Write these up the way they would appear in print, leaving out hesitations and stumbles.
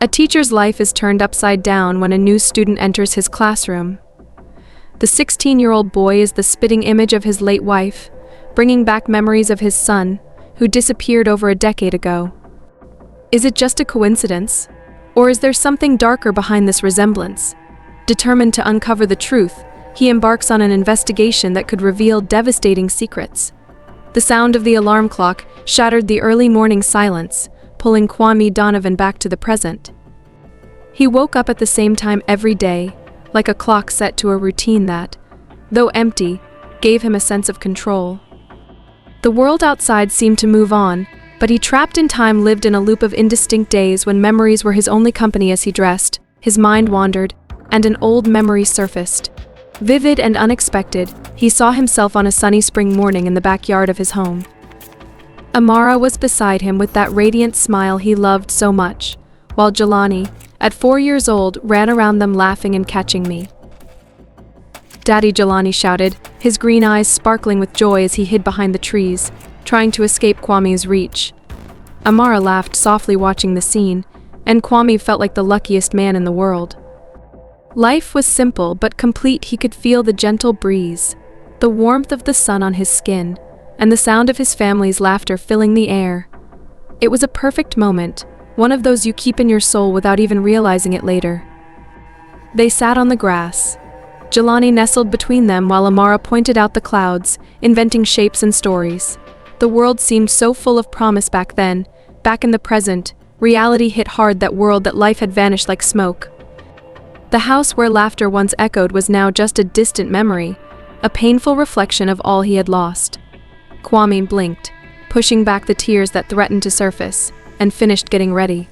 A teacher's life is turned upside down when a new student enters his classroom. The 16-year-old boy is the spitting image of his late wife, bringing back memories of his son, who disappeared over a decade ago. Is it just a coincidence? Or is there something darker behind this resemblance? Determined to uncover the truth, he embarks on an investigation that could reveal devastating secrets. The sound of the alarm clock shattered the early morning silence, pulling Kwame Donovan back to the present. He woke up at the same time every day, like a clock set to a routine that, though empty, gave him a sense of control. The world outside seemed to move on, but he, trapped in time, lived in a loop of indistinct days when memories were his only company. As he dressed, his mind wandered, and an old memory surfaced. Vivid and unexpected, he saw himself on a sunny spring morning in the backyard of his home. Amara was beside him with that radiant smile he loved so much, while Jelani, at 4 years old, ran around them laughing and catching me. "Daddy," Jelani shouted, his green eyes sparkling with joy as he hid behind the trees, trying to escape Kwame's reach. Amara laughed softly watching the scene, and Kwame felt like the luckiest man in the world. Life was simple but complete. He could feel the gentle breeze, the warmth of the sun on his skin, and the sound of his family's laughter filling the air. It was a perfect moment, one of those you keep in your soul without even realizing it later. They sat on the grass. Jelani nestled between them while Amara pointed out the clouds, inventing shapes and stories. The world seemed so full of promise back then. Back in the present, reality hit hard. That world, that life had vanished like smoke. The house where laughter once echoed was now just a distant memory, a painful reflection of all he had lost. Kwame blinked, pushing back the tears that threatened to surface, and finished getting ready.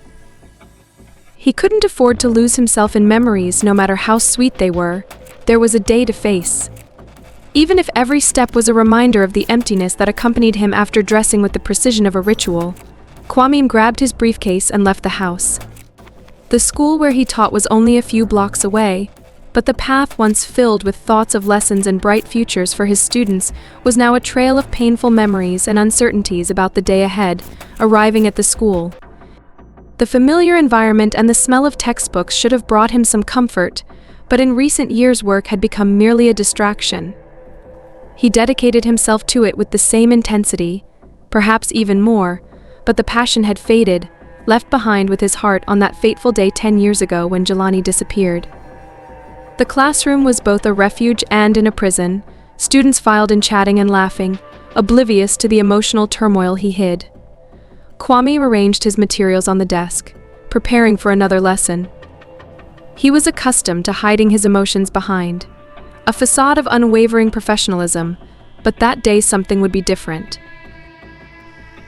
He couldn't afford to lose himself in memories, no matter how sweet they were. There was a day to face. Even if every step was a reminder of the emptiness that accompanied him after dressing with the precision of a ritual, Kwame grabbed his briefcase and left the house. The school where he taught was only a few blocks away, but the path, once filled with thoughts of lessons and bright futures for his students, was now a trail of painful memories and uncertainties about the day ahead. Arriving at the school, the familiar environment and the smell of textbooks should have brought him some comfort, but in recent years work had become merely a distraction. He dedicated himself to it with the same intensity, perhaps even more, but the passion had faded, left behind with his heart on that fateful day 10 years ago when Jelani disappeared. The classroom was both a refuge and a prison. Students filed in, chatting and laughing, oblivious to the emotional turmoil he hid. Kwame arranged his materials on the desk, preparing for another lesson. He was accustomed to hiding his emotions behind a facade of unwavering professionalism, but that day something would be different.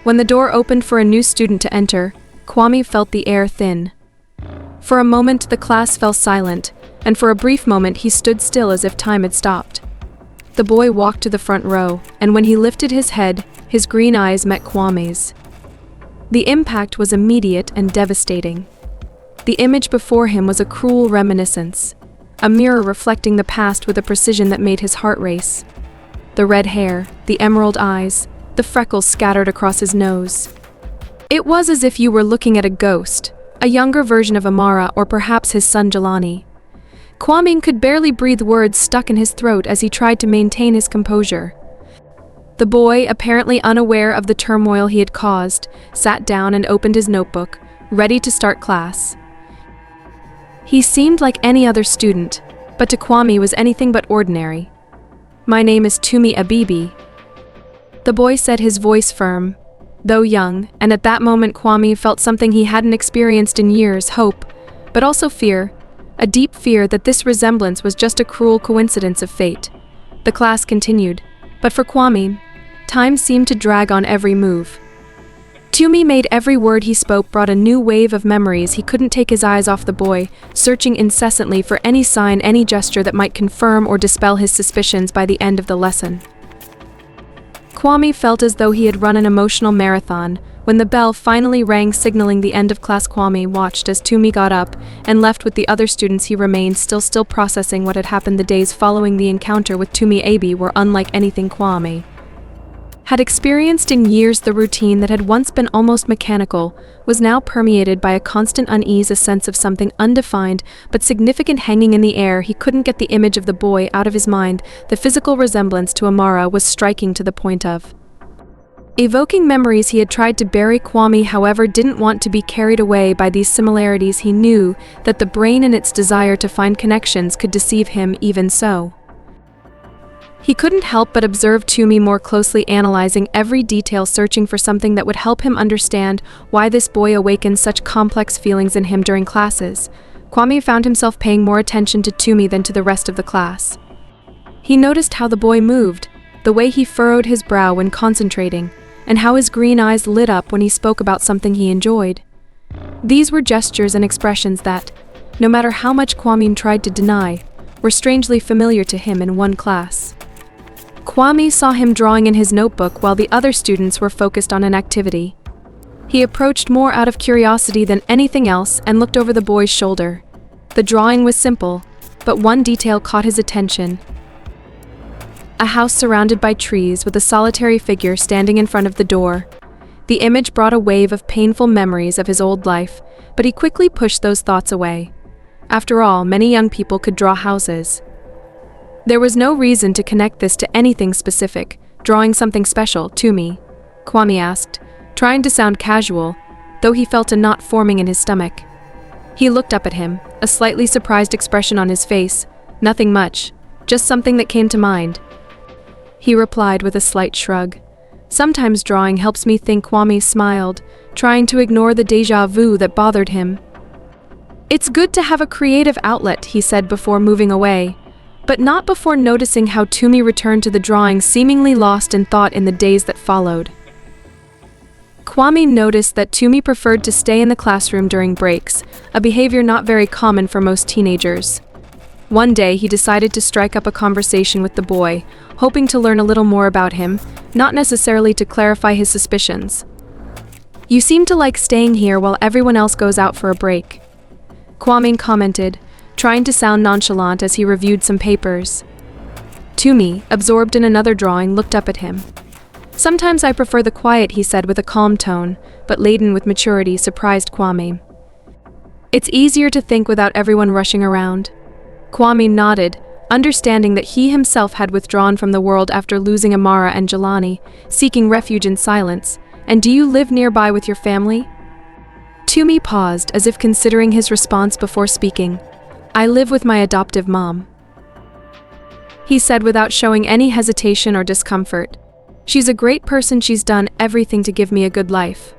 When the door opened for a new student to enter, Kwame felt the air thin. For a moment the class fell silent, and for a brief moment he stood still as if time had stopped. The boy walked to the front row, and when he lifted his head, his green eyes met Kwame's. The impact was immediate and devastating. The image before him was a cruel reminiscence, a mirror reflecting the past with a precision that made his heart race. The red hair, the emerald eyes, the freckles scattered across his nose. It was as if you were looking at a ghost, a younger version of Amara, or perhaps his son Jelani. Kwame could barely breathe, words stuck in his throat as he tried to maintain his composure. The boy, apparently unaware of the turmoil he had caused, sat down and opened his notebook, ready to start class. He seemed like any other student, but to Kwame was anything but ordinary. "My name is Tumi Abibi," the boy said, his voice firm, though young, and at that moment Kwame felt something he hadn't experienced in years: hope, but also fear, a deep fear that this resemblance was just a cruel coincidence of fate. The class continued, but for Kwame, time seemed to drag on every move. Tumi made every word he spoke brought a new wave of memories. He couldn't take his eyes off the boy, searching incessantly for any sign, any gesture that might confirm or dispel his suspicions by the end of the lesson. Kwame felt as though he had run an emotional marathon. When the bell finally rang signaling the end of class, Kwame watched as Tumi got up and left with the other students. He remained still processing what had happened. The days following the encounter with Tumi Abi were unlike anything Kwame had experienced in years. The routine that had once been almost mechanical was now permeated by a constant unease, a sense of something undefined but significant hanging in the air. He couldn't get the image of the boy out of his mind. The physical resemblance to Amara was striking to the point of evoking memories he had tried to bury. Kwame, however, didn't want to be carried away by these similarities. He knew that the brain and its desire to find connections could deceive him. Even so, he couldn't help but observe Tumi more closely, analyzing every detail, searching for something that would help him understand why this boy awakened such complex feelings in him. During classes, Kwame found himself paying more attention to Tumi than to the rest of the class. He noticed how the boy moved, the way he furrowed his brow when concentrating, and how his green eyes lit up when he spoke about something he enjoyed. These were gestures and expressions that, no matter how much Kwame tried to deny, were strangely familiar to him. In one class, Kwame saw him drawing in his notebook while the other students were focused on an activity. He approached more out of curiosity than anything else and looked over the boy's shoulder. The drawing was simple, but one detail caught his attention. A house surrounded by trees with a solitary figure standing in front of the door. The image brought a wave of painful memories of his old life, but he quickly pushed those thoughts away. After all, many young people could draw houses. There was no reason to connect this to anything specific. Drawing something special to me? Kwame asked, trying to sound casual, though he felt a knot forming in his stomach. He looked up at him, a slightly surprised expression on his face. Nothing much, just something that came to mind, he replied with a slight shrug. Sometimes drawing helps me think. Kwame smiled, trying to ignore the déjà vu that bothered him. It's good to have a creative outlet, he said before moving away, but not before noticing how Tumi returned to the drawing, seemingly lost in thought. In the days that followed, Kwame noticed that Tumi preferred to stay in the classroom during breaks, a behavior not very common for most teenagers. One day, he decided to strike up a conversation with the boy, hoping to learn a little more about him, not necessarily to clarify his suspicions. You seem to like staying here while everyone else goes out for a break, Kwame commented, trying to sound nonchalant as he reviewed some papers. Tumi, absorbed in another drawing, looked up at him. Sometimes I prefer the quiet, he said with a calm tone, but laden with maturity. Surprised Kwame. It's easier to think without everyone rushing around. Kwame nodded, understanding that he himself had withdrawn from the world after losing Amara and Jelani, seeking refuge in silence. And do you live nearby with your family? Tumi paused, as if considering his response before speaking. I live with my adoptive mom, he said without showing any hesitation or discomfort. She's a great person. She's done everything to give me a good life.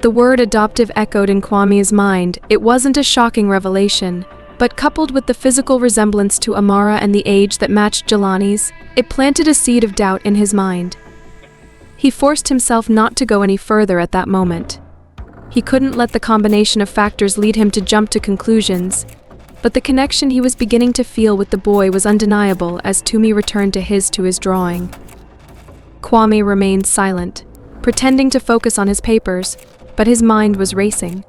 The word adoptive echoed in Kwame's mind. It wasn't a shocking revelation, but coupled with the physical resemblance to Amara and the age that matched Jelani's, it planted a seed of doubt in his mind. He forced himself not to go any further at that moment. He couldn't let the combination of factors lead him to jump to conclusions, but the connection he was beginning to feel with the boy was undeniable as Tumi returned to his drawing. Kwame remained silent, pretending to focus on his papers, but his mind was racing.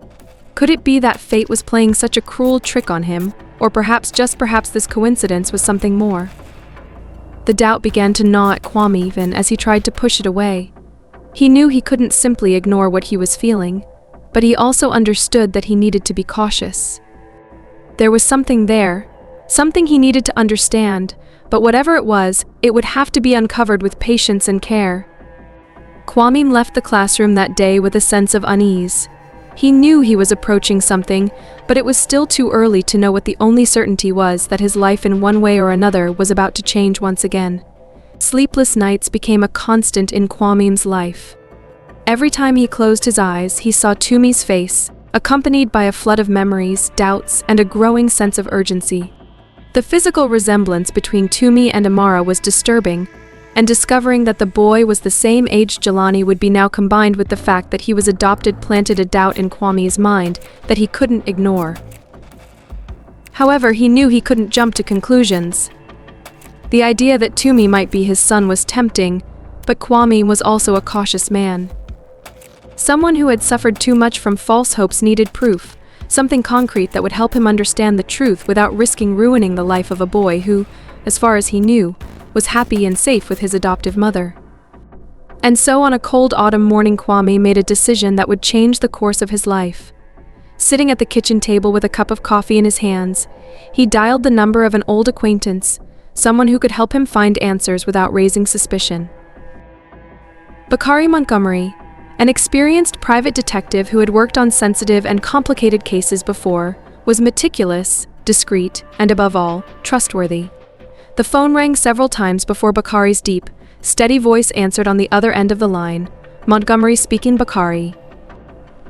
Could it be that fate was playing such a cruel trick on him, or perhaps this coincidence was something more? The doubt began to gnaw at Kwame even as he tried to push it away. He knew he couldn't simply ignore what he was feeling, but he also understood that he needed to be cautious. There was something there, something he needed to understand, but whatever it was, it would have to be uncovered with patience and care. Kwame left the classroom that day with a sense of unease. He knew he was approaching something, but it was still too early to know what. The only certainty was that his life in one way or another was about to change once again. Sleepless nights became a constant in Kwame's life. Every time he closed his eyes, he saw Tumi's face, accompanied by a flood of memories, doubts, and a growing sense of urgency. The physical resemblance between Tumi and Amara was disturbing, and discovering that the boy was the same age Jelani would be now, combined with the fact that he was adopted, planted a doubt in Kwame's mind that he couldn't ignore. However, he knew he couldn't jump to conclusions. The idea that Tumi might be his son was tempting, but Kwame was also a cautious man. Someone who had suffered too much from false hopes needed proof, something concrete that would help him understand the truth without risking ruining the life of a boy who, as far as he knew, was happy and safe with his adoptive mother. And so on a cold autumn morning, Kwame made a decision that would change the course of his life. Sitting at the kitchen table with a cup of coffee in his hands, he dialed the number of an old acquaintance, someone who could help him find answers without raising suspicion. Bakari Montgomery, an experienced private detective who had worked on sensitive and complicated cases before, was meticulous, discreet, and above all, trustworthy. The phone rang several times before Bakari's deep, steady voice answered on the other end of the line. Montgomery speaking. Bakari.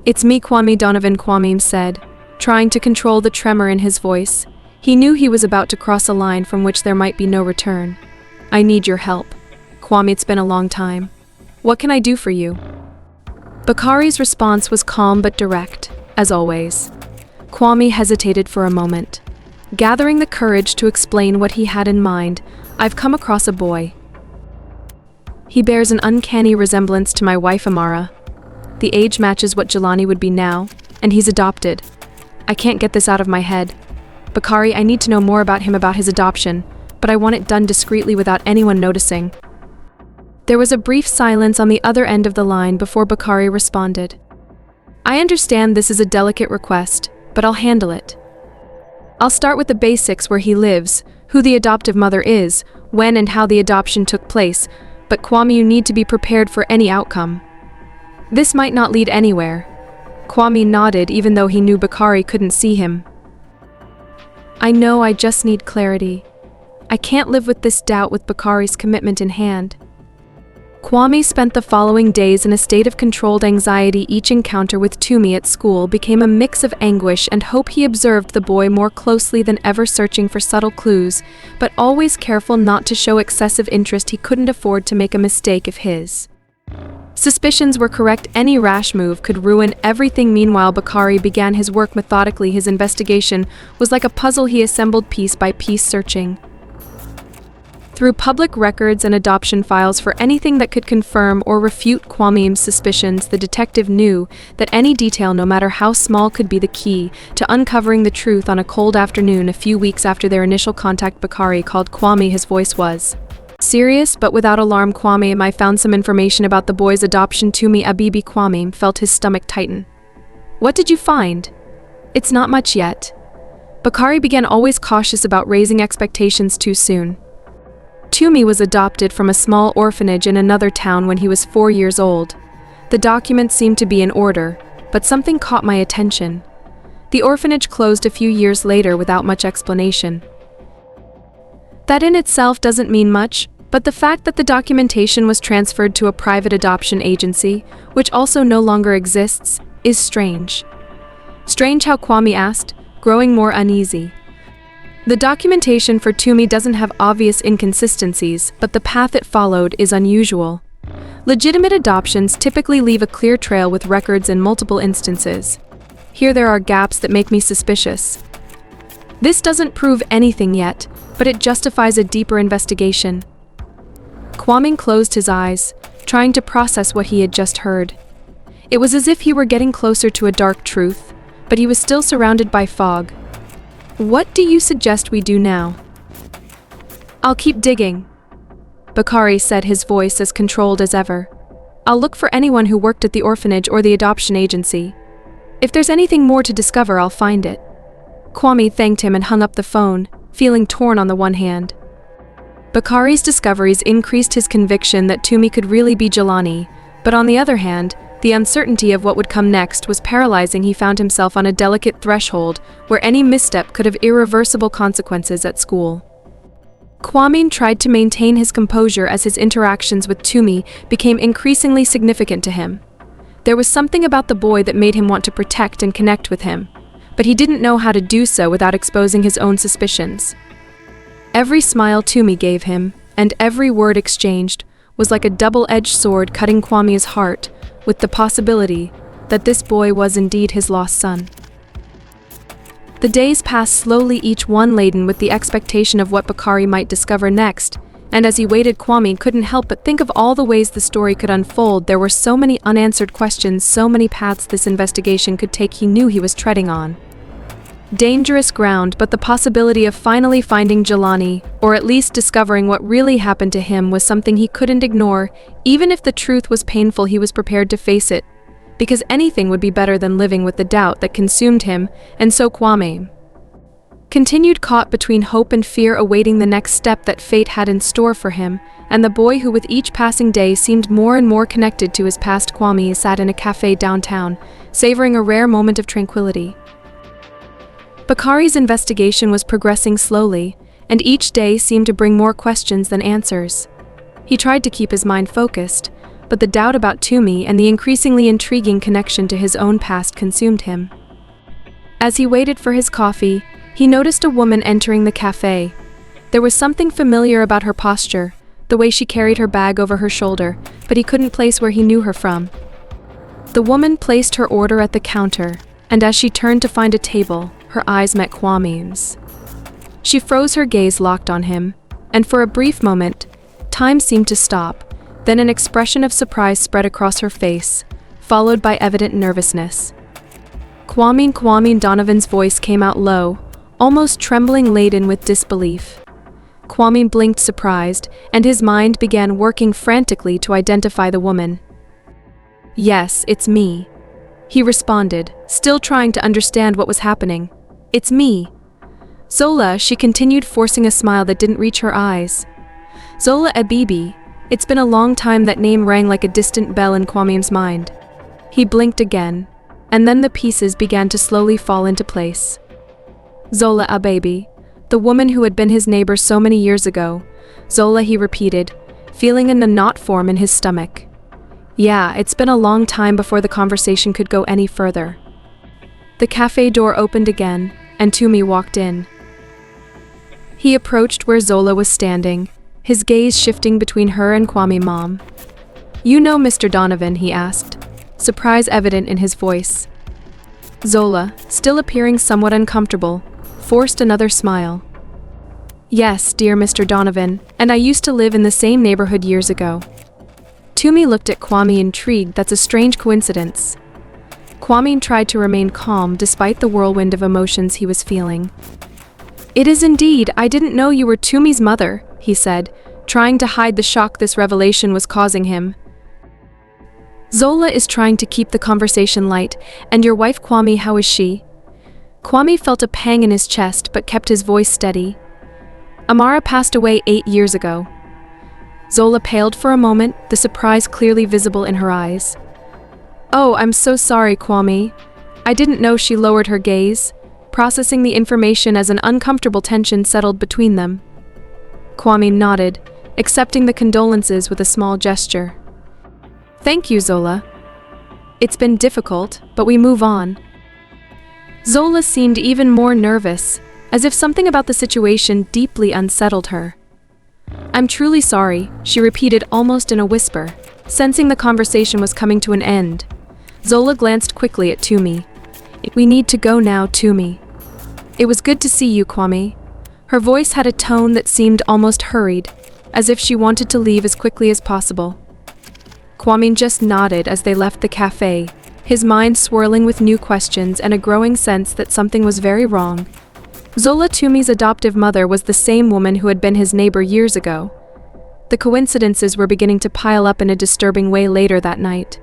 It's me, Kwame Donovan, Kwame said, trying to control the tremor in his voice. He knew he was about to cross a line from which there might be no return. I need your help. Kwame, it's been a long time. What can I do for you? Bakari's response was calm but direct, as always. Kwame hesitated for a moment. Gathering the courage to explain what he had in mind, I've come across a boy. He bears an uncanny resemblance to my wife Amara. The age matches what Jelani would be now, and he's adopted. I can't get this out of my head. Bakari, I need to know more about him, about his adoption, but I want it done discreetly without anyone noticing. There was a brief silence on the other end of the line before Bakari responded. I understand this is a delicate request, but I'll handle it. I'll start with the basics, where he lives, who the adoptive mother is, when and how the adoption took place, but Kwame, you need to be prepared for any outcome. This might not lead anywhere. Kwame nodded, even though he knew Bakari couldn't see him. I know, I just need clarity. I can't live with this doubt with Bakari's commitment in hand. Kwame spent the following days in a state of controlled anxiety. Each encounter with Toomey at school became a mix of anguish and hope. He observed the boy more closely than ever, searching for subtle clues, but always careful not to show excessive interest. He couldn't afford to make a mistake. If his suspicions were correct, any rash move could ruin everything. Meanwhile, Bakari began his work methodically. His investigation was like a puzzle he assembled piece by piece, searching through public records and adoption files for anything that could confirm or refute Kwame's suspicions. The detective knew that any detail, no matter how small, could be the key to uncovering the truth. On a cold afternoon, a few weeks after their initial contact, Bakari called Kwame. His voice was serious but without alarm. Kwame, I found some information about the boy's adoption. Toomey Abibi. Kwame felt his stomach tighten. What did you find? It's not much yet. Bakari began, always cautious about raising expectations too soon. Toomey was adopted from a small orphanage in another town when he was 4 years old. The documents seemed to be in order, but something caught my attention. The orphanage closed a few years later without much explanation. That in itself doesn't mean much, but the fact that the documentation was transferred to a private adoption agency, which also no longer exists, is strange. Strange how? Kwame asked, growing more uneasy. The documentation for Toomey doesn't have obvious inconsistencies, but the path it followed is unusual. Legitimate adoptions typically leave a clear trail with records in multiple instances. Here there are gaps that make me suspicious. This doesn't prove anything yet, but it justifies a deeper investigation. Kwame closed his eyes, trying to process what he had just heard. It was as if he were getting closer to a dark truth, but he was still surrounded by fog. What do you suggest we do now? I'll keep digging, Bakari said, his voice as controlled as ever. I'll look for anyone who worked at the orphanage or the adoption agency. If there's anything more to discover, I'll find it. Kwame thanked him and hung up the phone, feeling torn. On the one hand, Bakari's discoveries increased his conviction that Toomey could really be Jelani, but on the other hand, the uncertainty of what would come next was paralyzing. He found himself on a delicate threshold where any misstep could have irreversible consequences at school. Kwame tried to maintain his composure as his interactions with Toomey became increasingly significant to him. There was something about the boy that made him want to protect and connect with him, but he didn't know how to do so without exposing his own suspicions. Every smile Toomey gave him, and every word exchanged, was like a double-edged sword cutting Kwame's heart, with the possibility that this boy was indeed his lost son. The days passed slowly, each one laden with the expectation of what Bakari might discover next, and as he waited, Kwame couldn't help but think of all the ways the story could unfold. There were so many unanswered questions, so many paths this investigation could take. He knew he was treading on Dangerous ground, but the possibility of finally finding Jelani, or at least discovering what really happened to him, was something he couldn't ignore. Even if the truth was painful, he was prepared to face it, because anything would be better than living with the doubt that consumed him. And so Kwame continued, caught between hope and fear, awaiting the next step that fate had in store for him, and the boy who with each passing day seemed more and more connected to his past. Kwame sat in a cafe downtown, savoring a rare moment of tranquility. Bakari's investigation was progressing slowly, and each day seemed to bring more questions than answers. He tried to keep his mind focused, but the doubt about Tumi and the increasingly intriguing connection to his own past consumed him. As he waited for his coffee, he noticed a woman entering the cafe. There was something familiar about her posture, the way she carried her bag over her shoulder, but he couldn't place where he knew her from. The woman placed her order at the counter, and as she turned to find a table, her eyes met Kwame's. She froze, her gaze locked on him, and for a brief moment, time seemed to stop. Then an expression of surprise spread across her face, followed by evident nervousness. Kwame. Donovan's voice came out low, almost trembling, laden with disbelief. Kwame blinked, surprised, and his mind began working frantically to identify the woman. "Yes, it's me," he responded, still trying to understand what was happening. "It's me. Zola," she continued, forcing a smile that didn't reach her eyes. "Zola Abibi." It's been a long time. That name rang like a distant bell in Kwame's mind. He blinked again, and then the pieces began to slowly fall into place. Zola Abibi, the woman who had been his neighbor so many years ago. Zola, he repeated, feeling a knot form in his stomach. Yeah, it's been a long time before the conversation could go any further. The cafe door opened again, and Tumi walked in. He approached where Zola was standing, his gaze shifting between her and Kwame. "Mom. You know Mr. Donovan?" he asked, surprise evident in his voice. Zola, still appearing somewhat uncomfortable, forced another smile. "Yes, dear Mr. Donovan, and I used to live in the same neighborhood years ago." Tumi looked at Kwame, intrigued. That's a strange coincidence. Kwame tried to remain calm despite the whirlwind of emotions he was feeling. "It is indeed. I didn't know you were Tumi's mother," he said, trying to hide the shock this revelation was causing him. "Zola is trying to keep the conversation light. And your wife Kwame, how is she?" Kwame felt a pang in his chest but kept his voice steady. "Amara passed away 8 years ago." Zola paled for a moment, the surprise clearly visible in her eyes. "Oh, I'm so sorry, Kwame. I didn't know." She lowered her gaze, processing the information as an uncomfortable tension settled between them. Kwame nodded, accepting the condolences with a small gesture. "Thank you, Zola. It's been difficult, but we move on." Zola seemed even more nervous, as if something about the situation deeply unsettled her. "I'm truly sorry," she repeated almost in a whisper, sensing the conversation was coming to an end. Zola glanced quickly at Tumi. "We need to go now, Tumi." "It was good to see you, Kwame." Her voice had a tone that seemed almost hurried, as if she wanted to leave as quickly as possible. Kwame just nodded as they left the cafe, his mind swirling with new questions and a growing sense that something was very wrong. Zola, Tumi's adoptive mother, was the same woman who had been his neighbor years ago. The coincidences were beginning to pile up in a disturbing way later that night.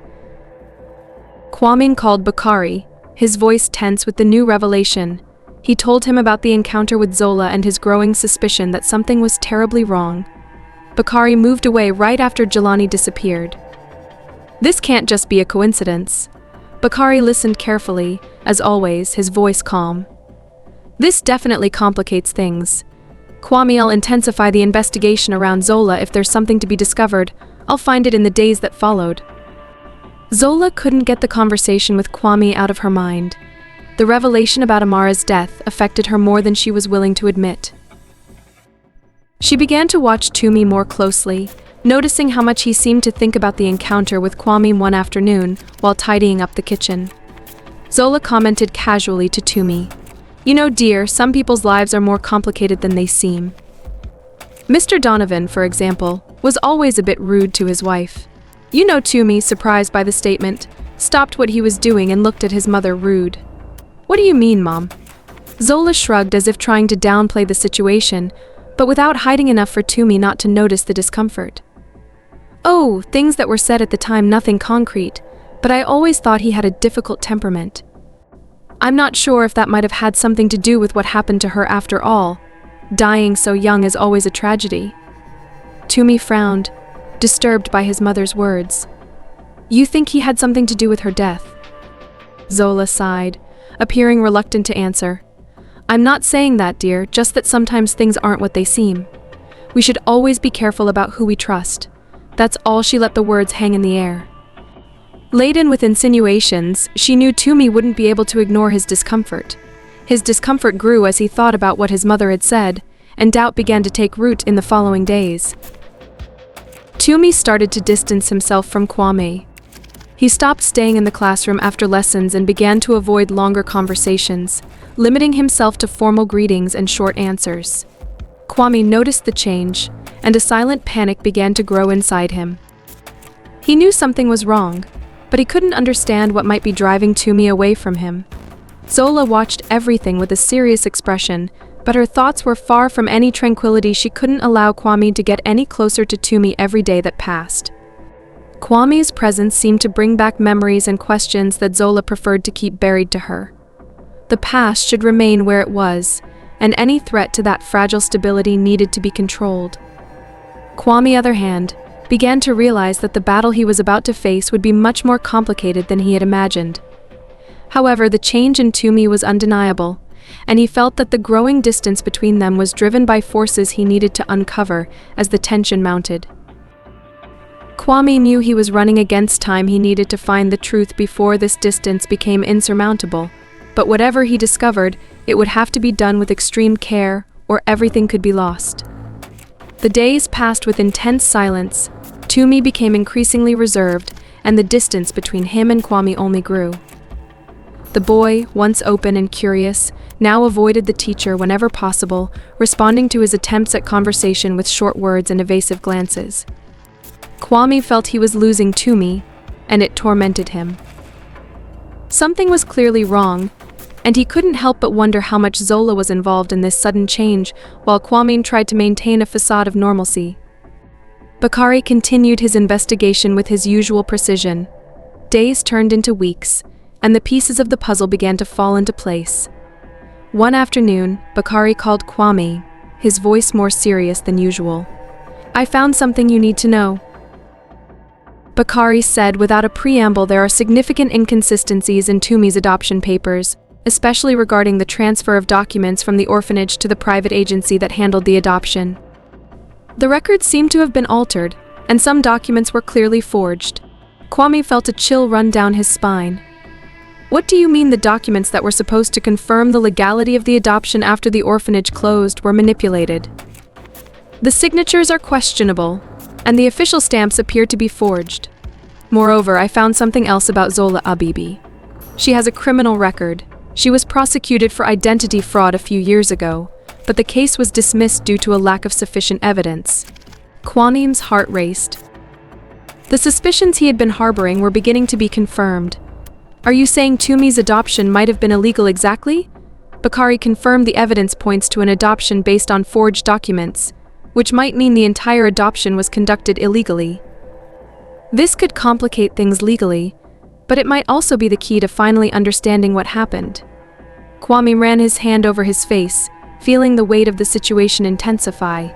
Kwame called Bakari, his voice tense with the new revelation. He told him about the encounter with Zola and his growing suspicion that something was terribly wrong. Bakari moved away right after Jelani disappeared. This can't just be a coincidence. Bakari listened carefully, as always, his voice calm. This definitely complicates things. Kwame, I'll intensify the investigation around Zola. If there's something to be discovered, I'll find it in the days that followed. Zola couldn't get the conversation with Kwame out of her mind. The revelation about Amara's death affected her more than she was willing to admit. She began to watch Tumi more closely, noticing how much he seemed to think about the encounter with Kwame one afternoon while tidying up the kitchen. Zola commented casually to Tumi, "You know, dear, some people's lives are more complicated than they seem." Mr. Donovan, for example, was always a bit rude to his wife. You know, Tumi, surprised by the statement, stopped what he was doing and looked at his mother, rude. "What do you mean, Mom?" Zola shrugged as if trying to downplay the situation, but without hiding enough for Tumi not to notice the discomfort. "Oh, things that were said at the time, nothing concrete, but I always thought he had a difficult temperament. I'm not sure if that might have had something to do with what happened to her after all. Dying so young is always a tragedy." Tumi frowned, disturbed by his mother's words. "You think he had something to do with her death?" Zola sighed, appearing reluctant to answer. "I'm not saying that, dear, just that sometimes things aren't what they seem. We should always be careful about who we trust." That's all. She let the words hang in the air. Laden with insinuations, she knew Tumi wouldn't be able to ignore his discomfort. His discomfort grew as he thought about what his mother had said, and doubt began to take root in the following days. Tumi started to distance himself from Kwame. He stopped staying in the classroom after lessons and began to avoid longer conversations, limiting himself to formal greetings and short answers. Kwame noticed the change, and a silent panic began to grow inside him. He knew something was wrong, but he couldn't understand what might be driving Tumi away from him. Zola watched everything with a serious expression, but her thoughts were far from any tranquility. She couldn't allow Kwame to get any closer to Tumi every day that passed. Kwame's presence seemed to bring back memories and questions that Zola preferred to keep buried to her. The past should remain where it was, and any threat to that fragile stability needed to be controlled. Kwame, on the other hand, began to realize that the battle he was about to face would be much more complicated than he had imagined. However, the change in Tumi was undeniable, and he felt that the growing distance between them was driven by forces he needed to uncover as the tension mounted. Kwame knew he was running against time. He needed to find the truth before this distance became insurmountable, but whatever he discovered, it would have to be done with extreme care, or everything could be lost. The days passed with intense silence. Tumi became increasingly reserved, and the distance between him and Kwame only grew. The boy, once open and curious, now avoided the teacher whenever possible, responding to his attempts at conversation with short words and evasive glances. Kwame felt he was losing Tumi, and it tormented him. Something was clearly wrong, and he couldn't help but wonder how much Zola was involved in this sudden change, while Kwame tried to maintain a facade of normalcy. Bakari continued his investigation with his usual precision. Days turned into weeks, and the pieces of the puzzle began to fall into place. One afternoon, Bakari called Kwame, his voice more serious than usual. "I found something you need to know," Bakari said without a preamble. "There are significant inconsistencies in Tumi's adoption papers, especially regarding the transfer of documents from the orphanage to the private agency that handled the adoption. The records seem to have been altered, and some documents were clearly forged." Kwame felt a chill run down his spine. "What do you mean the documents that were supposed to confirm the legality of the adoption after the orphanage closed were manipulated? The signatures are questionable, and the official stamps appear to be forged. Moreover, I found something else about Zola Abibi. She has a criminal record. She was prosecuted for identity fraud a few years ago, but the case was dismissed due to a lack of sufficient evidence." Kwame's heart raced. The suspicions he had been harboring were beginning to be confirmed. "Are you saying Tumi's adoption might have been illegal?" "Exactly." Bakari confirmed the evidence points to an adoption based on forged documents, which might mean the entire adoption was conducted illegally. This could complicate things legally, but it might also be the key to finally understanding what happened. Kwame ran his hand over his face, feeling the weight of the situation intensify.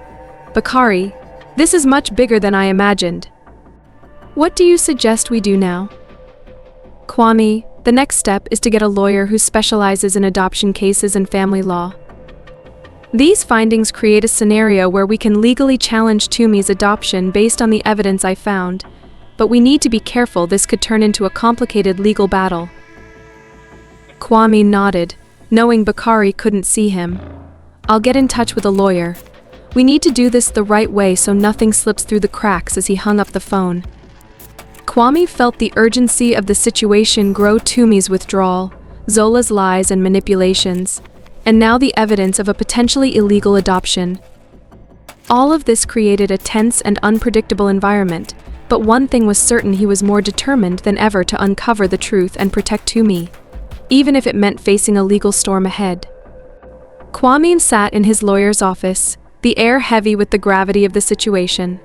"Bakari, this is much bigger than I imagined. What do you suggest we do now?" "Kwame, the next step is to get a lawyer who specializes in adoption cases and family law. These findings create a scenario where we can legally challenge Tumi's adoption based on the evidence I found, but we need to be careful. This could turn into a complicated legal battle." Kwame nodded, knowing Bakari couldn't see him. "I'll get in touch with a lawyer. We need to do this the right way so nothing slips through the cracks." As he hung up the phone, Kwame felt the urgency of the situation grow. Tumi's withdrawal, Zola's lies and manipulations, and now the evidence of a potentially illegal adoption. All of this created a tense and unpredictable environment, but one thing was certain: he was more determined than ever to uncover the truth and protect Tumi, even if it meant facing a legal storm ahead. Kwame sat in his lawyer's office, the air heavy with the gravity of the situation.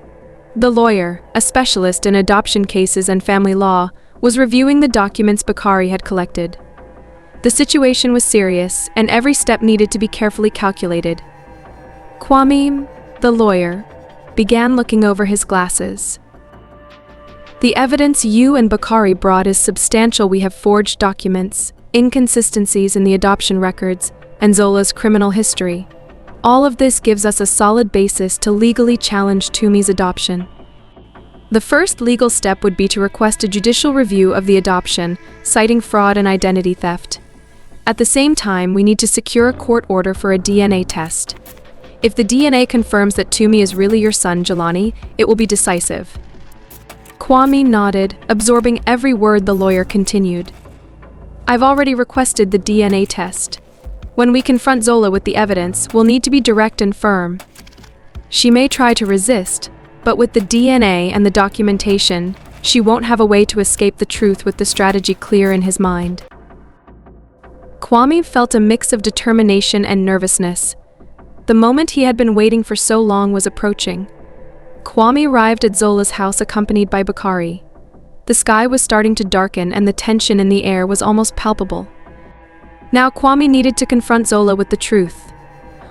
The lawyer, a specialist in adoption cases and family law, was reviewing the documents Bakari had collected. The situation was serious, and every step needed to be carefully calculated. Kwame, the lawyer, began looking over his glasses. The evidence you and Bakari brought is substantial. We have forged documents, inconsistencies in the adoption records, and Zola's criminal history. All of this gives us a solid basis to legally challenge Tumi's adoption. The first legal step would be to request a judicial review of the adoption, citing fraud and identity theft. At the same time, we need to secure a court order for a DNA test. If the DNA confirms that Tumi is really your son, Jelani, it will be decisive. Kwame nodded, absorbing every word the lawyer continued. I've already requested the DNA test. When we confront Zola with the evidence, we'll need to be direct and firm. She may try to resist, but with the DNA and the documentation, she won't have a way to escape the truth with the strategy clear in his mind. Kwame felt a mix of determination and nervousness. The moment he had been waiting for so long was approaching. Kwame arrived at Zola's house accompanied by Bakari. The sky was starting to darken and the tension in the air was almost palpable. Now Kwame needed to confront Zola with the truth.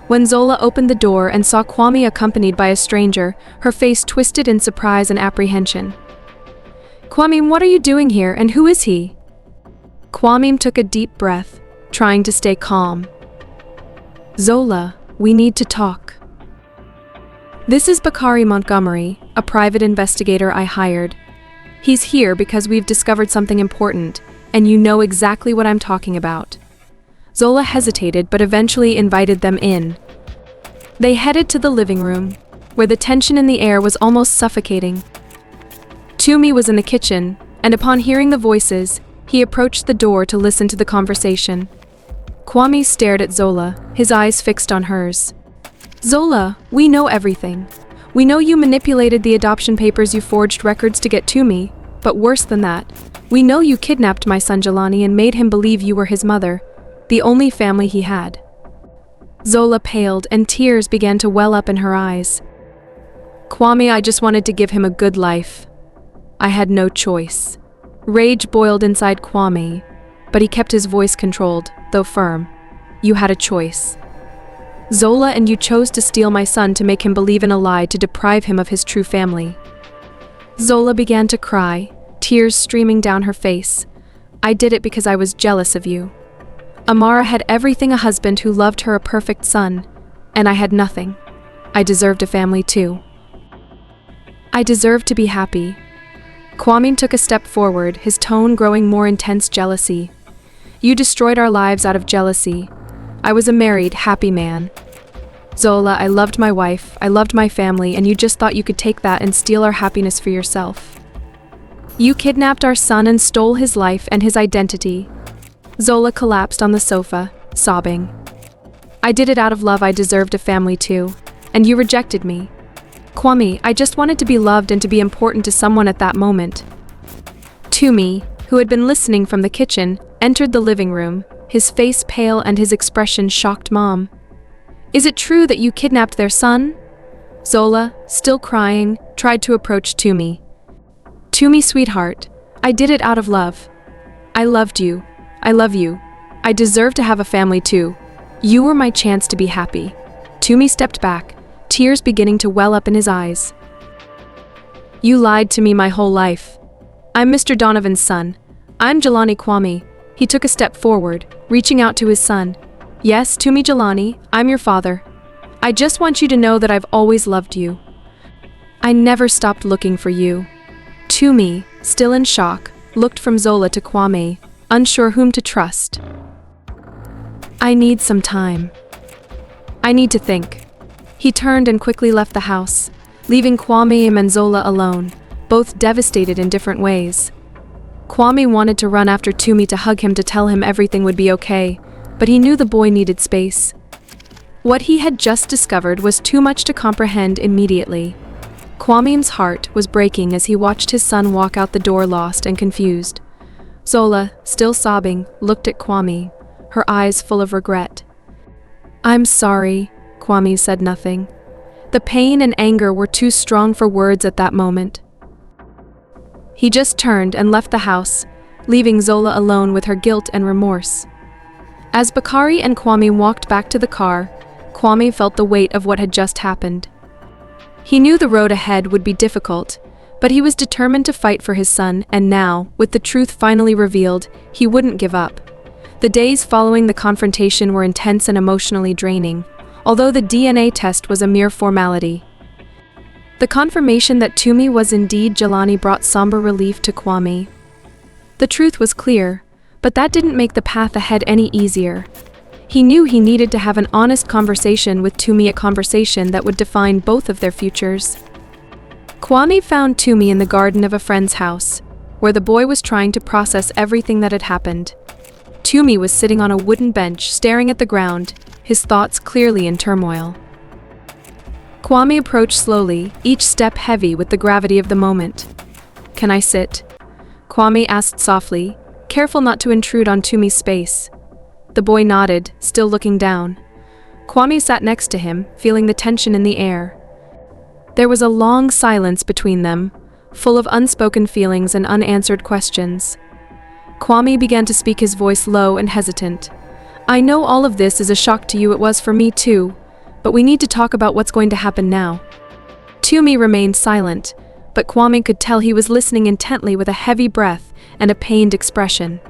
When Zola opened the door and saw Kwame accompanied by a stranger, her face twisted in surprise and apprehension. Kwame, what are you doing here, and who is he? Kwame took a deep breath, trying to stay calm. Zola, we need to talk. This is Bakari Montgomery, a private investigator I hired. He's here because we've discovered something important, and you know exactly what I'm talking about. Zola hesitated but eventually invited them in. They headed to the living room, where the tension in the air was almost suffocating. Tumi was in the kitchen, and upon hearing the voices, he approached the door to listen to the conversation. Kwame stared at Zola, his eyes fixed on hers. Zola, we know everything. We know you manipulated the adoption papers, you forged records to get Tumi, but worse than that, we know you kidnapped my son Jelani and made him believe you were his mother, the only family he had. Zola paled and tears began to well up in her eyes. Kwame, I just wanted to give him a good life. I had no choice. Rage boiled inside Kwame, but he kept his voice controlled, though firm. You had a choice. Zola, and you chose to steal my son to make him believe in a lie to deprive him of his true family. Zola began to cry, tears streaming down her face. I did it because I was jealous of you. Amara had everything, a husband who loved her, a perfect son, and I had nothing. I deserved a family too. I deserved to be happy. Kwame took a step forward, his tone growing more intense. Jealousy. You destroyed our lives out of jealousy. I was a married, happy man. Zola, I loved my wife, I loved my family, and you just thought you could take that and steal our happiness for yourself. You kidnapped our son and stole his life and his identity. Zola collapsed on the sofa, sobbing. I did it out of love. I deserved a family too, and you rejected me. Kwame, I just wanted to be loved and to be important to someone at that moment. Tumi, who had been listening from the kitchen, entered the living room, his face pale and his expression shocked. Mom, is it true that you kidnapped their son? Zola, still crying, tried to approach Tumi. Tumi, sweetheart, I did it out of love. I loved you. I love you. I deserve to have a family too. You were my chance to be happy. Tumi stepped back, tears beginning to well up in his eyes. You lied to me my whole life. I'm Mr. Donovan's son. I'm Jelani Kwame. He took a step forward, reaching out to his son. Yes, Tumi Jelani, I'm your father. I just want you to know that I've always loved you. I never stopped looking for you. Tumi, still in shock, looked from Zola to Kwame, unsure whom to trust. I need some time. I need to think. He turned and quickly left the house, leaving Kwame and Zola alone, both devastated in different ways. Kwame wanted to run after Tumi to hug him, to tell him everything would be okay, but he knew the boy needed space. What he had just discovered was too much to comprehend immediately. Kwame's heart was breaking as he watched his son walk out the door, lost and confused. Zola, still sobbing, looked at Kwame, her eyes full of regret. I'm sorry, Kwame said nothing. The pain and anger were too strong for words at that moment. He just turned and left the house, leaving Zola alone with her guilt and remorse. As Bakari and Kwame walked back to the car, Kwame felt the weight of what had just happened. He knew the road ahead would be difficult, but he was determined to fight for his son, and now, with the truth finally revealed, he wouldn't give up. The days following the confrontation were intense and emotionally draining, although the DNA test was a mere formality. The confirmation that Tumi was indeed Jelani brought somber relief to Kwame. The truth was clear, but that didn't make the path ahead any easier. He knew he needed to have an honest conversation with Tumi, a conversation that would define both of their futures. Kwame found Tumi in the garden of a friend's house, where the boy was trying to process everything that had happened. Tumi was sitting on a wooden bench, staring at the ground, his thoughts clearly in turmoil. Kwame approached slowly, each step heavy with the gravity of the moment. "Can I sit?" Kwame asked softly, careful not to intrude on Tumi's space. The boy nodded, still looking down. Kwame sat next to him, feeling the tension in the air. There was a long silence between them, full of unspoken feelings and unanswered questions. Kwame began to speak, his voice low and hesitant. "I know all of this is a shock to you, it was for me too, but we need to talk about what's going to happen now." Tumi remained silent, but Kwame could tell he was listening intently with a heavy breath and a pained expression.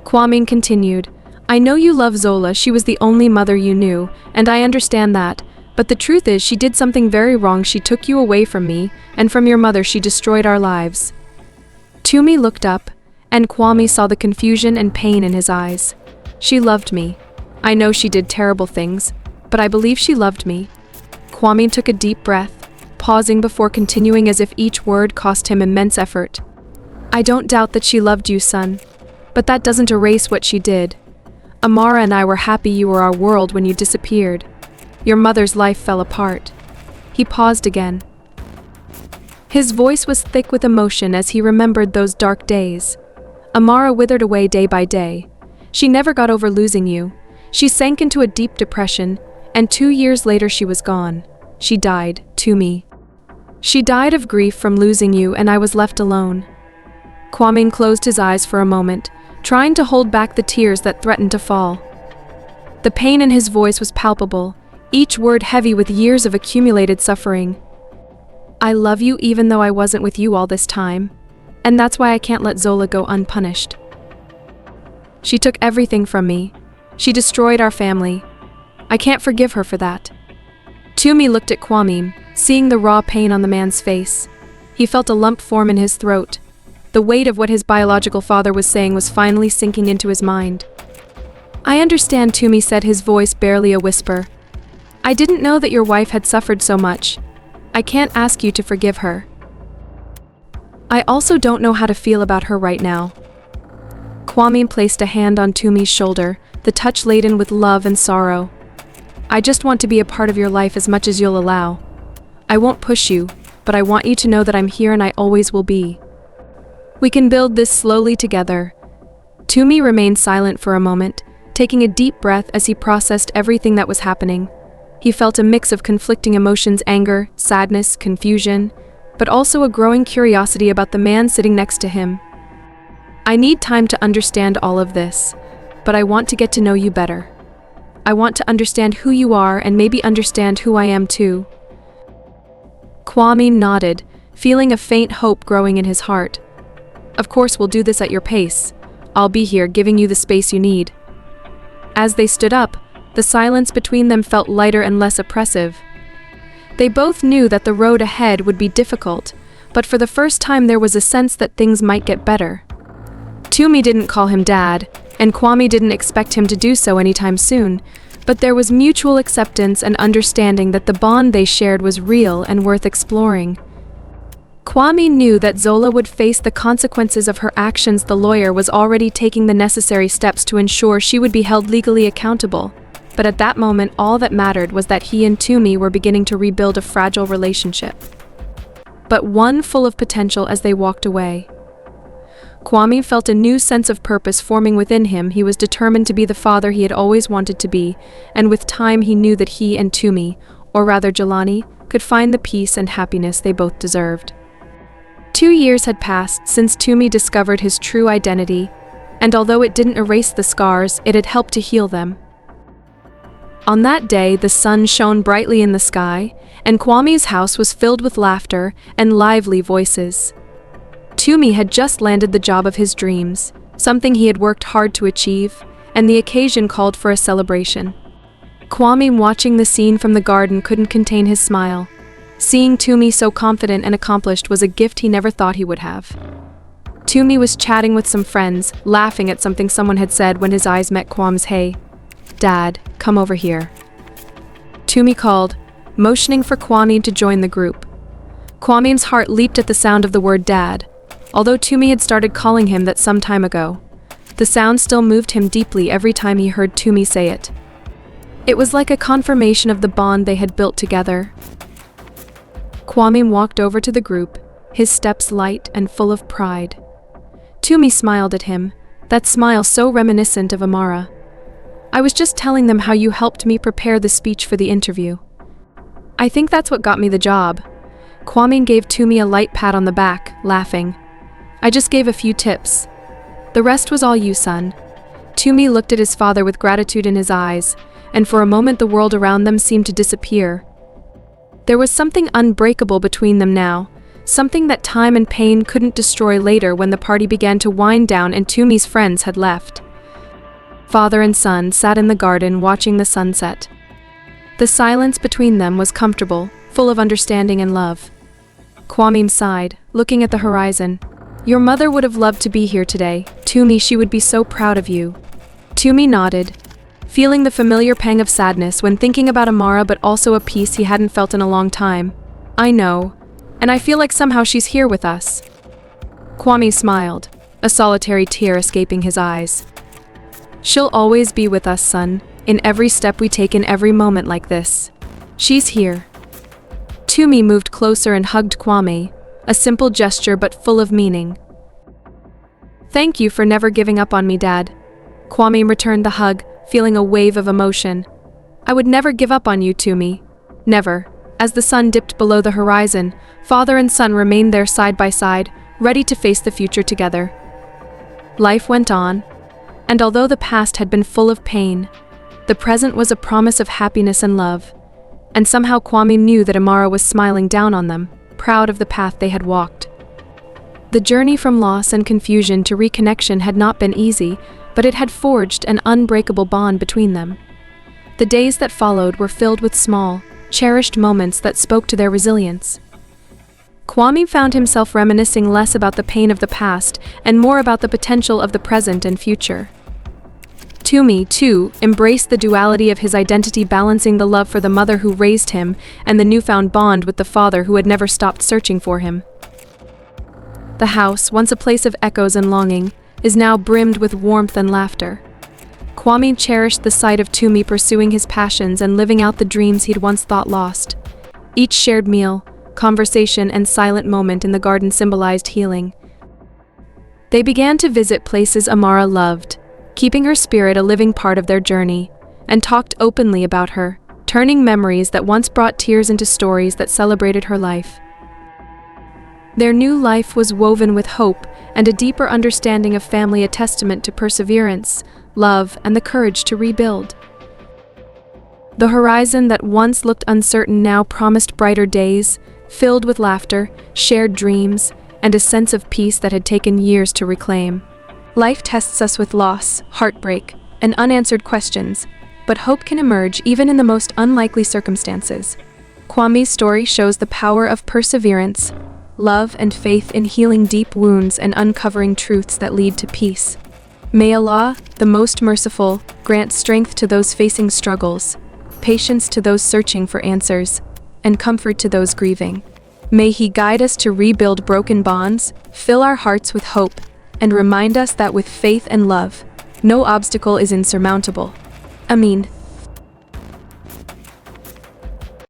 Kwame continued, "I know you love Zola, she was the only mother you knew, and I understand that, but the truth is she did something very wrong. She took you away from me, and from your mother. She destroyed our lives." Tumi looked up, and Kwame saw the confusion and pain in his eyes. "She loved me. I know she did terrible things, but I believe she loved me." Kwame took a deep breath, pausing before continuing as if each word cost him immense effort. "I don't doubt that she loved you, son, but that doesn't erase what she did. Amara and I were happy you were our world when you disappeared. Your mother's life fell apart." He paused again. His voice was thick with emotion as he remembered those dark days. Amara withered away day by day. She never got over losing you. She sank into a deep depression, and 2 years later she was gone. She died, Tumi. She died of grief from losing you, and I was left alone. Kwame closed his eyes for a moment, trying to hold back the tears that threatened to fall. The pain in his voice was palpable, each word heavy with years of accumulated suffering. "I love you even though I wasn't with you all this time, and that's why I can't let Zola go unpunished. She took everything from me. She destroyed our family. I can't forgive her for that." Tumi looked at Kwame, seeing the raw pain on the man's face. He felt a lump form in his throat. The weight of what his biological father was saying was finally sinking into his mind. "I understand," Tumi said, his voice barely a whisper. "I didn't know that your wife had suffered so much. I can't ask you to forgive her. I also don't know how to feel about her right now." Kwame placed a hand on Tumi's shoulder, the touch laden with love and sorrow. "I just want to be a part of your life as much as you'll allow. I won't push you, but I want you to know that I'm here and I always will be. We can build this slowly together." Tumi remained silent for a moment, taking a deep breath as he processed everything that was happening. He felt a mix of conflicting emotions: anger, sadness, confusion, but also a growing curiosity about the man sitting next to him. "I need time to understand all of this, but I want to get to know you better. I want to understand who you are and maybe understand who I am too." Kwame nodded, feeling a faint hope growing in his heart. "Of course, we'll do this at your pace. I'll be here, giving you the space you need." As they stood up, the silence between them felt lighter and less oppressive. They both knew that the road ahead would be difficult, but for the first time there was a sense that things might get better. Tumi didn't call him Dad, and Kwame didn't expect him to do so anytime soon, but there was mutual acceptance and understanding that the bond they shared was real and worth exploring. Kwame knew that Zola would face the consequences of her actions. The lawyer was already taking the necessary steps to ensure she would be held legally accountable. But at that moment, all that mattered was that he and Tumi were beginning to rebuild a fragile relationship, but one full of potential. As they walked away, Kwame felt a new sense of purpose forming within him. He was determined to be the father he had always wanted to be, and with time he knew that he and Tumi, or rather Jelani, could find the peace and happiness they both deserved. 2 years had passed since Tumi discovered his true identity, and although it didn't erase the scars, it had helped to heal them. On that day, the sun shone brightly in the sky, and Kwame's house was filled with laughter and lively voices. Tumi had just landed the job of his dreams, something he had worked hard to achieve, and the occasion called for a celebration. Kwame, watching the scene from the garden, couldn't contain his smile. Seeing Tumi so confident and accomplished was a gift he never thought he would have. Tumi was chatting with some friends, laughing at something someone had said when his eyes met Kwame's. "Hey, Dad, come over here," Tumi called, motioning for Kwame to join the group. Kwame's heart leaped at the sound of the word Dad, although Tumi had started calling him that some time ago. The sound still moved him deeply every time he heard Tumi say it. It was like a confirmation of the bond they had built together. Kwame walked over to the group, his steps light and full of pride. Tumi smiled at him, that smile so reminiscent of Amara. "I was just telling them how you helped me prepare the speech for the interview. I think that's what got me the job." Kwame gave Tumi a light pat on the back, laughing. "I just gave a few tips. The rest was all you, son." Tumi looked at his father with gratitude in his eyes, and for a moment the world around them seemed to disappear. There was something unbreakable between them now, something that time and pain couldn't destroy. Later, when the party began to wind down and Tumi's friends had left, father and son sat in the garden watching the sunset. The silence between them was comfortable, full of understanding and love. Kwame sighed, looking at the horizon. "Your mother would have loved to be here today, Tumi. She would be so proud of you." Tumi nodded, feeling the familiar pang of sadness when thinking about Amara, but also a peace he hadn't felt in a long time. "I know, and I feel like somehow she's here with us." Kwame smiled, a solitary tear escaping his eyes. "She'll always be with us, son, in every step we take, in every moment like this. She's here." Tumi moved closer and hugged Kwame, a simple gesture but full of meaning. "Thank you for never giving up on me, Dad." Kwame returned the hug, feeling a wave of emotion. "I would never give up on you, Tumi. Never." As the sun dipped below the horizon, father and son remained there side by side, ready to face the future together. Life went on, and although the past had been full of pain, the present was a promise of happiness and love. And somehow Kwame knew that Amara was smiling down on them, proud of the path they had walked. The journey from loss and confusion to reconnection had not been easy, but it had forged an unbreakable bond between them. The days that followed were filled with small, cherished moments that spoke to their resilience. Kwame found himself reminiscing less about the pain of the past and more about the potential of the present and future. Tumi, too, embraced the duality of his identity, balancing the love for the mother who raised him and the newfound bond with the father who had never stopped searching for him. The house, once a place of echoes and longing, is now brimmed with warmth and laughter. Kwame cherished the sight of Tumi pursuing his passions and living out the dreams he'd once thought lost. Each shared meal, conversation, and silent moment in the garden symbolized healing. They began to visit places Amara loved, keeping her spirit a living part of their journey, and talked openly about her, turning memories that once brought tears into stories that celebrated her life. Their new life was woven with hope and a deeper understanding of family, a testament to perseverance, love, and the courage to rebuild. The horizon that once looked uncertain now promised brighter days, filled with laughter, shared dreams, and a sense of peace that had taken years to reclaim. Life tests us with loss, heartbreak, and unanswered questions, but hope can emerge even in the most unlikely circumstances. Kwame's story shows the power of perseverance, love, and faith in healing deep wounds and uncovering truths that lead to peace. May Allah, the Most Merciful, grant strength to those facing struggles, patience to those searching for answers, and comfort to those grieving. May He guide us to rebuild broken bonds, fill our hearts with hope, and remind us that with faith and love, no obstacle is insurmountable. Amin.